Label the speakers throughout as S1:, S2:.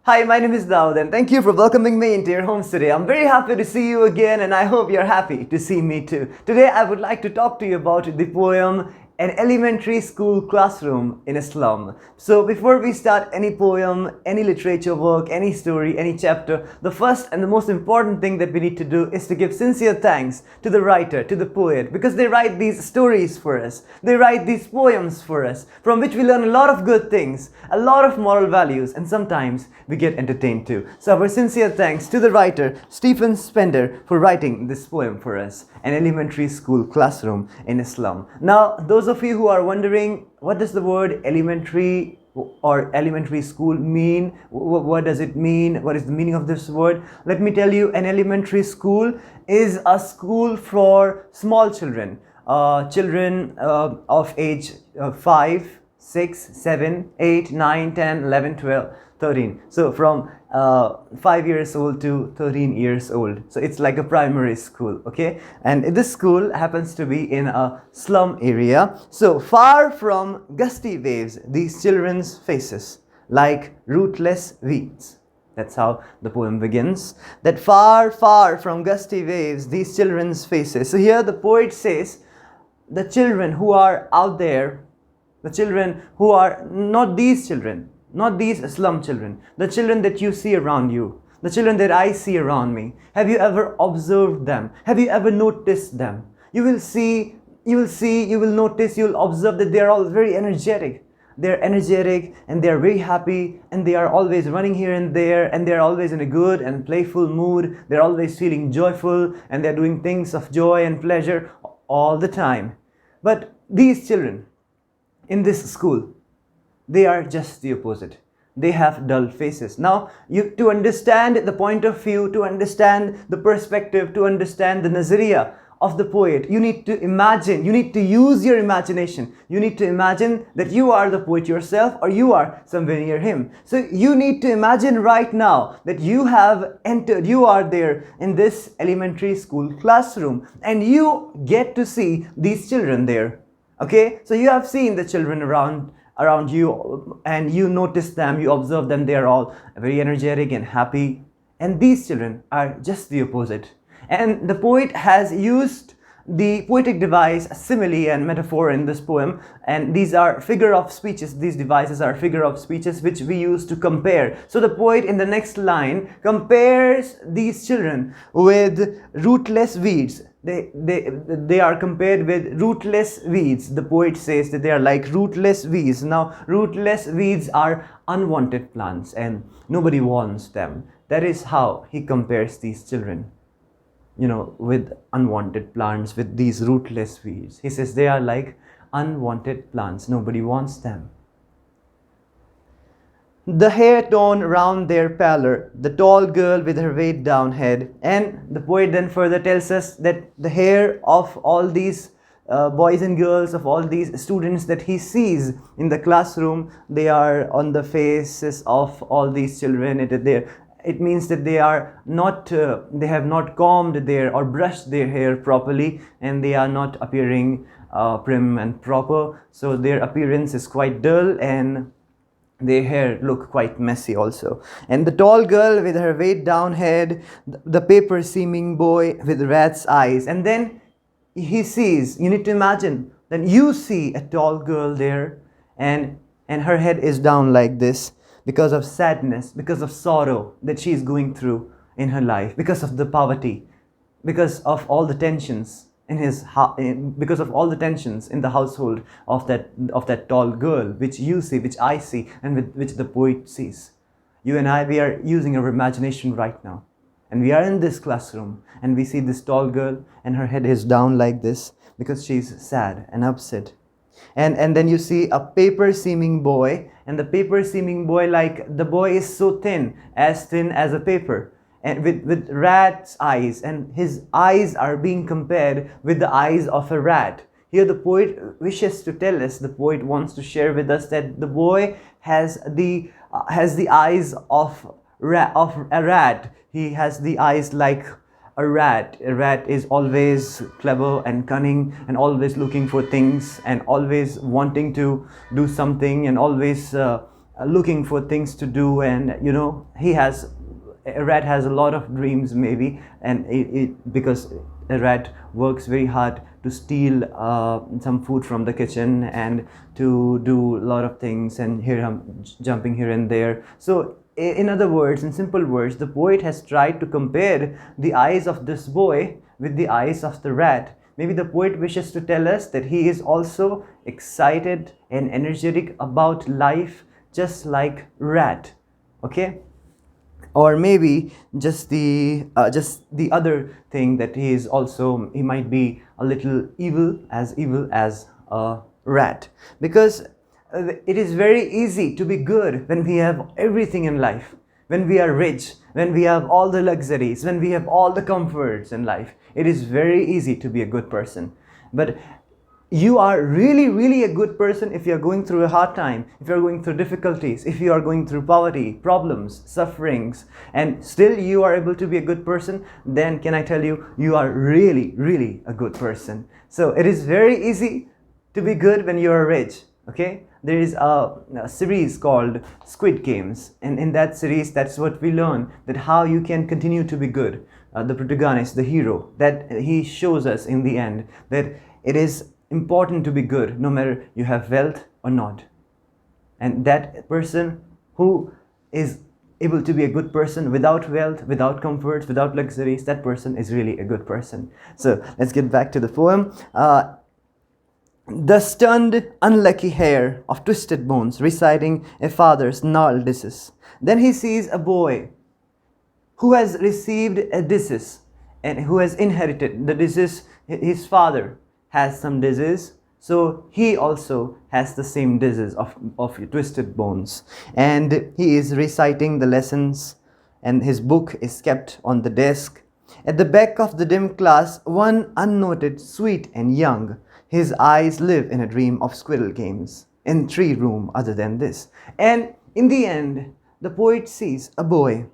S1: Hi, my name is Daued and thank you for welcoming me into your homes today. I'm very happy to see you again and I hope you're happy to see me too. Today I would like to talk to you about the poem An Elementary School Classroom in a Slum. So before we start any poem, any literature work, any story, any chapter, the first and the most important thing that we need to do is to give sincere thanks to the writer, to the poet, because they write these stories for us. They write these poems for us, from which we learn a lot of good things, a lot of moral values, and sometimes we get entertained too. So our sincere thanks to the writer Stephen Spender for writing this poem for us, An Elementary School Classroom in a Slum. Now, those of you who are wondering, what does the word elementary or elementary school mean? What does it mean? What is the meaning of this word? Let me tell you, an elementary school is a school for small children, children of age 5, 6, 7, 8, 9, 10, 11, 12, 13. So from 5 years old to 13 years old. So it's like a primary school, okay? And this school happens to be in a slum area. So far from gusty waves, these children's faces like rootless weeds. That's how the poem begins. That far, far from gusty waves, these children's faces. So here the poet says, the children who are out there, the children who are not these children, not these slum children, the children that you see around you, the children that I see around me. Have you ever observed them? Have you ever noticed them? You will notice, you'll observe that they are all very energetic. They're energetic and they're very happy and they are always running here and there and they're always in a good and playful mood. They're always feeling joyful and they're doing things of joy and pleasure all the time. But these children in this school, they are just the opposite. They have dull faces. Now, to understand the point of view, to understand the perspective, to understand the nazariya of the poet, you need to imagine, you need to use your imagination. You need to imagine that you are the poet yourself or you are somewhere near him. So you need to imagine right now that you have entered, you are there in this elementary school classroom and you get to see these children there. Okay, so you have seen the children around you and you notice them, you observe them, they are all very energetic and happy. And these children are just the opposite. And the poet has used the poetic device, simile and metaphor in this poem, and these are figure of speeches. These devices are figure of speeches which we use to compare. So the poet in the next line compares these children with rootless weeds. They are compared with rootless weeds. The poet says that they are like rootless weeds. Now, rootless weeds are unwanted plants and nobody wants them. That is how he compares these children, with unwanted plants, with these rootless weeds. He says they are like unwanted plants. Nobody wants them. The hair torn round their pallor, the tall girl with her weighed down head. And the poet then further tells us that the hair of all these boys and girls, of all these students that he sees in the classroom, they are on the faces of all these children. It means that they have not combed their or brushed their hair properly and they are not appearing prim and proper. So their appearance is quite dull and their hair look quite messy also. And the tall girl with her weighed down head, the paper seeming boy with rat's eyes. And then he sees, you need to imagine, then you see a tall girl there and her head is down like this because of sadness, because of sorrow that she is going through in her life, because of the poverty, because of all the tensions because of all the tensions in the household of that tall girl, which you see, which I see, and which the poet sees. You and I, we are using our imagination right now. And we are in this classroom and we see this tall girl and her head is down like this because she's sad and upset. And then you see a paper seeming boy, and the paper seeming boy, like the boy is so thin as a paper, and with rat's eyes, and his eyes are being compared with the eyes of a rat. Here the poet wishes to tell us, the poet wants to share with us that the boy has the eyes of a rat. He has the eyes like a rat. A rat is always clever and cunning and always looking for things and always wanting to do something and always looking for things to do, and a rat has a lot of dreams maybe, and because a rat works very hard to steal some food from the kitchen and to do a lot of things, and here I'm jumping here and there. So in other words, in simple words, the poet has tried to compare the eyes of this boy with the eyes of the rat. Maybe the poet wishes to tell us that he is also excited and energetic about life, just like rat. Okay? Or maybe just the other thing, that he might be a little evil as a rat, because it is very easy to be good when we have everything in life, when we are rich, when we have all the luxuries, when we have all the comforts in life. It is very easy to be a good person. But you are really, really a good person if you are going through a hard time, if you are going through difficulties, if you are going through poverty, problems, sufferings, and still you are able to be a good person. Then can I tell you, you are really, really a good person. So it is very easy to be good when you are rich. Okay, there is a series called Squid Games, and in that series, that's what we learn, that how you can continue to be good. The protagonist, the hero, that he shows us in the end that it is important to be good no matter you have wealth or not. And that person who is able to be a good person without wealth, without comforts, without luxuries, that person is really a good person. So let's get back to the poem. The stunned, unlucky hair of twisted bones, reciting a father's gnarled disease. Then he sees a boy who has received a disease and who has inherited the disease. His father has some disease, so he also has the same disease of twisted bones, and he is reciting the lessons, and his book is kept on the desk. At the back of the dim class, one unnoted, sweet and young, his eyes live in a dream of squirrel games in 3 room other than this. And in the end, the poet sees a boy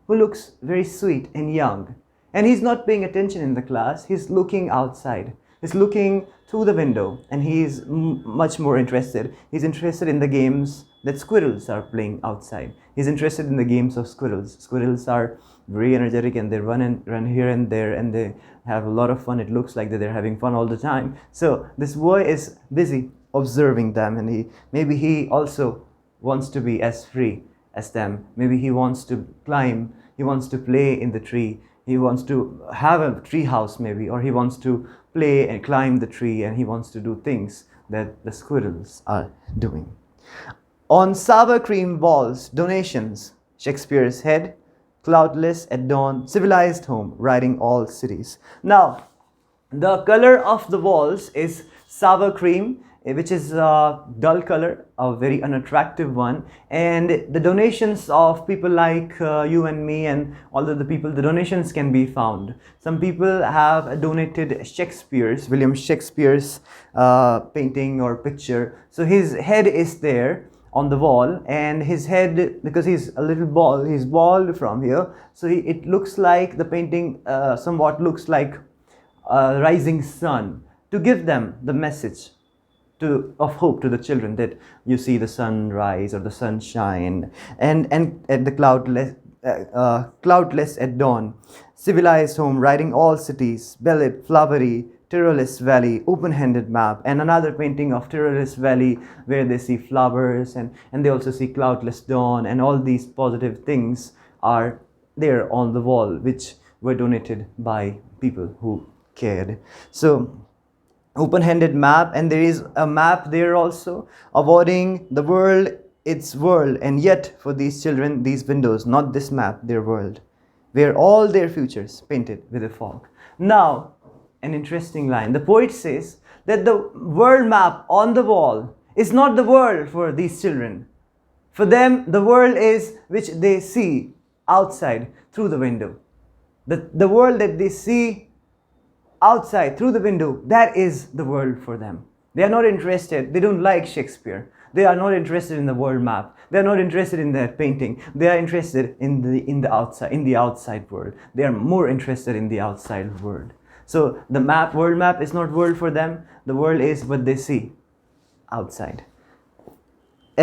S1: who looks very sweet and young. And he's not paying attention in the class, he's looking outside. He's looking through the window, and he's much more interested. He's interested in the games that squirrels are playing outside. He's interested in the games of squirrels. Squirrels are very energetic, and they run here and there, and they have a lot of fun. It looks like that they're having fun all the time. So this boy is busy observing them, and maybe he also wants to be as free as them. Maybe he wants to climb, he wants to play in the tree, he wants to have a tree house maybe, or he wants to play and climb the tree, and he wants to do things that the squirrels are doing. On sour cream balls, donations, Shakespeare's head, cloudless at dawn, civilized home, riding all cities. Now, the color of the walls is sour cream, which is a dull color, a very unattractive one. And the donations of people like you and me and all of the people, the donations can be found. Some people have donated William Shakespeare's painting or picture. So his head is there on the wall, and his head, because he's a little bald, he's bald from here, so it looks like the painting somewhat looks like a rising sun, to give them the message of hope to the children, that you see the sun rise or the sun shine, and at the cloudless at dawn, civilized home, riding all cities, belled, flowery, Tirolese Valley, open-handed map, and another painting of Tirolese Valley where they see flowers, and they also see cloudless dawn, and all these positive things are there on the wall, which were donated by people who cared. So open-handed map, and there is a map there also, avoiding the world, its world, and yet for these children, these windows, not this map, their world, where all their futures painted with a fog. Now, an interesting line. The poet says that the world map on the wall is not the world for these children. For them, the world is which they see outside through the window. The world that they see outside through the window, that is the world for them. They are not interested, they don't like Shakespeare. They are not interested in the world map. They are not interested in that painting. They are interested in the outside world. They are more interested in the outside world. So the world map is not world for them. The world is what they see outside.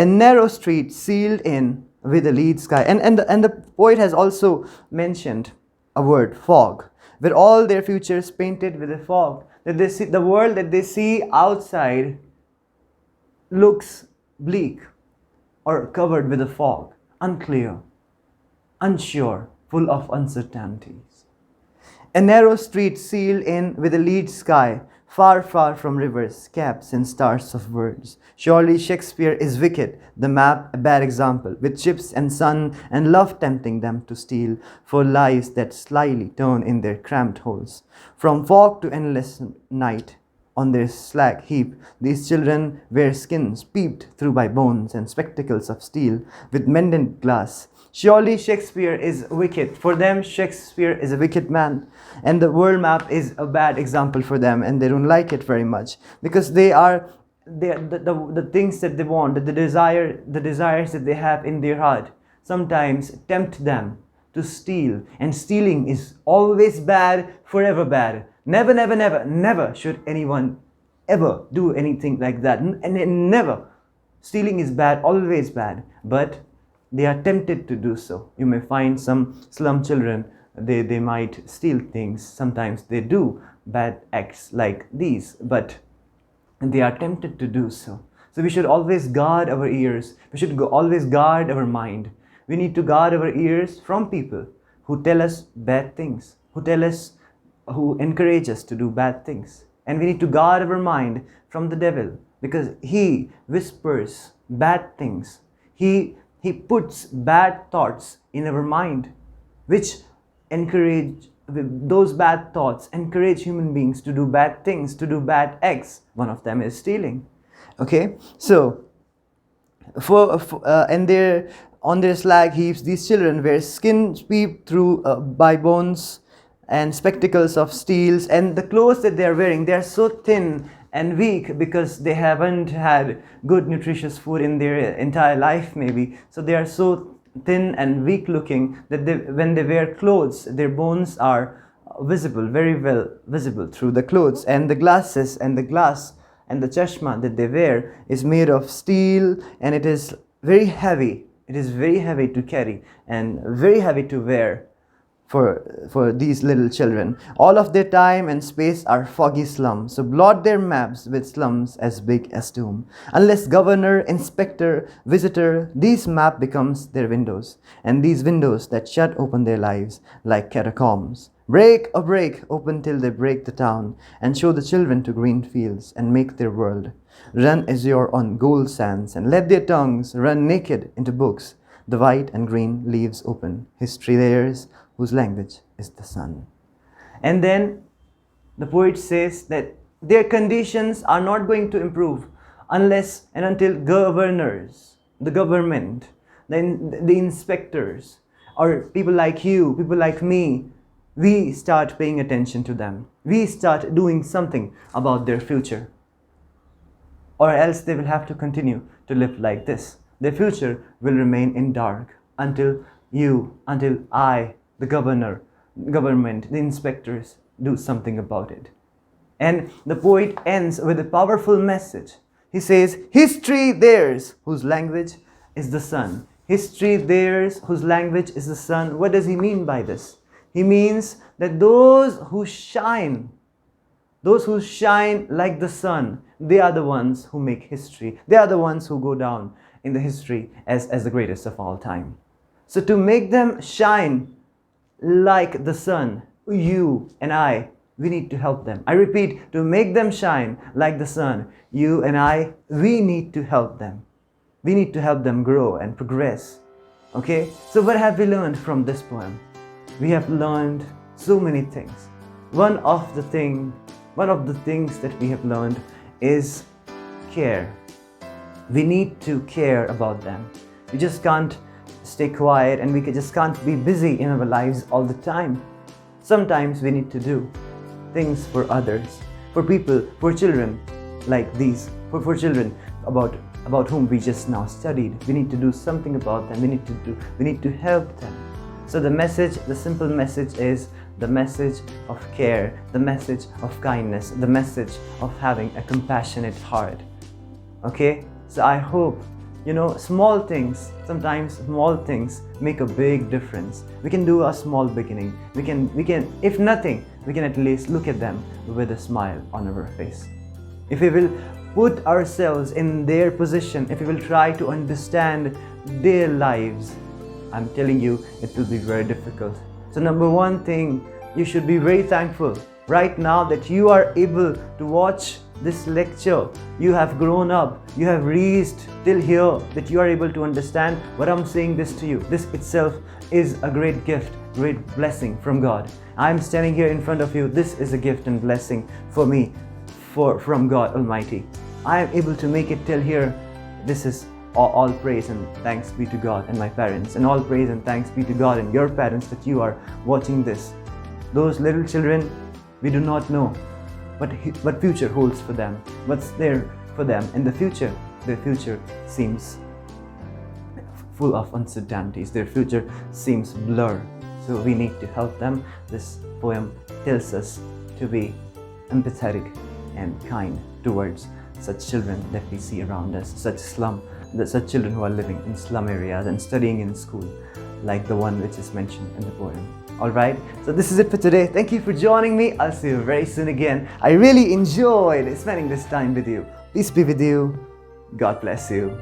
S1: A narrow street sealed in with a lead sky. And the poet has also mentioned a word, fog, where all their futures painted with a fog. That they see, the world that they see outside looks bleak or covered with a fog, unclear, unsure, full of uncertainties. A narrow street sealed in with a lead sky, far, far from rivers, caps, and stars of words. Surely Shakespeare is wicked, the map a bad example, with ships and sun and love tempting them to steal for lives that slyly turn in their cramped holes. From fog to endless night, on their slag heap, these children wear skins peeped through by bones and spectacles of steel with mended glass. Surely Shakespeare is wicked. For them, Shakespeare is a wicked man. And the world map is a bad example for them, and they don't like it very much because the things that they want, the desires that they have in their heart sometimes tempt them to steal. And stealing is always bad, forever bad. Never, never, never, never should anyone ever do anything like that. And never. Stealing is bad, always bad. But they are tempted to do so. You may find some slum children, they might steal things. Sometimes they do bad acts like these, but they are tempted to do so. So we should always guard our ears. We should always guard our mind. We need to guard our ears from people who tell us bad things, who encourage us to do bad things. And we need to guard our mind from the devil, because he whispers bad things. He puts bad thoughts in our mind, which those bad thoughts encourage human beings to do bad things, to do bad acts. One of them is stealing. Okay, so on their slag heaps, these children wear skins peeped through by bones and spectacles of steels, and the clothes that they are wearing, they are so thin and weak because they haven't had good nutritious food in their entire life maybe. So they are so thin and weak looking that when they wear clothes, their bones are visible, very well visible through the clothes. And the glasses and the glass and the chashma that they wear is made of steel, and it is very heavy. It is very heavy to carry and very heavy to wear for these little children. All of their time and space are foggy slums, so blot their maps with slums as big as tomb. Unless governor, inspector, visitor, these map becomes their windows, and these windows that shut open their lives like catacombs. Break, oh break, open till they break the town, and show the children to green fields, and make their world run azure on gold sands, and let their tongues run naked into books, the white and green leaves open, history theirs, whose language is the sun. And then the poet says that their conditions are not going to improve unless and until governors, the government, the inspectors, or people like you, people like me, we start paying attention to them. We start doing something about their future. Or else they will have to continue to live like this. Their future will remain in dark until I, the government, the inspectors do something about it. And the poet ends with a powerful message. He says, history theirs, whose language is the sun. History theirs, whose language is the sun. What does he mean by this? He means that those who shine like the sun, they are the ones who make history. They are the ones who go down in the history as the greatest of all time. So to make them shine like the sun, you and I, we need to help them. I repeat, to make them shine like the sun, you and I, we need to help them. We need to help them grow and progress. Okay? So what have we learned from this poem? We have learned so many things. One of the things that we have learned is care. We need to care about them. We just can't stay quiet, and we just can't be busy in our lives all the time. Sometimes we need to do things for others, for people, for children like these, for children about whom we just now studied. We need to do something about them. We need to help them. So the simple message is the message of care, the message of kindness, the message of having a compassionate heart. Okay? So I hope Small things, sometimes small things make a big difference. We can do a small beginning. We can, if nothing, we can at least look at them with a smile on our face. If we will put ourselves in their position, if we will try to understand their lives, I'm telling you, it will be very difficult. So number one thing, you should be very thankful right now that you are able to watch this lecture. You have grown up, you have reached till here, that you are able to understand what I'm saying this to you. This itself is a great gift, great blessing from God. I'm standing here in front of you. This is a gift and blessing for me, from God Almighty. I am able to make it till here. This is all praise and thanks be to God and my parents, and all praise and thanks be to God and your parents that you are watching this. Those little children, we do not know what future holds for them, what's there for them in the future. Their future seems full of uncertainties. Their future seems blurred. So we need to help them. This poem tells us to be empathetic and kind towards such children that we see around us, such children who are living in slum areas and studying in school, like the one which is mentioned in the poem. Alright, so this is it for today. Thank you for joining me. I'll see you very soon again. I really enjoyed spending this time with you. Peace be with you. God bless you.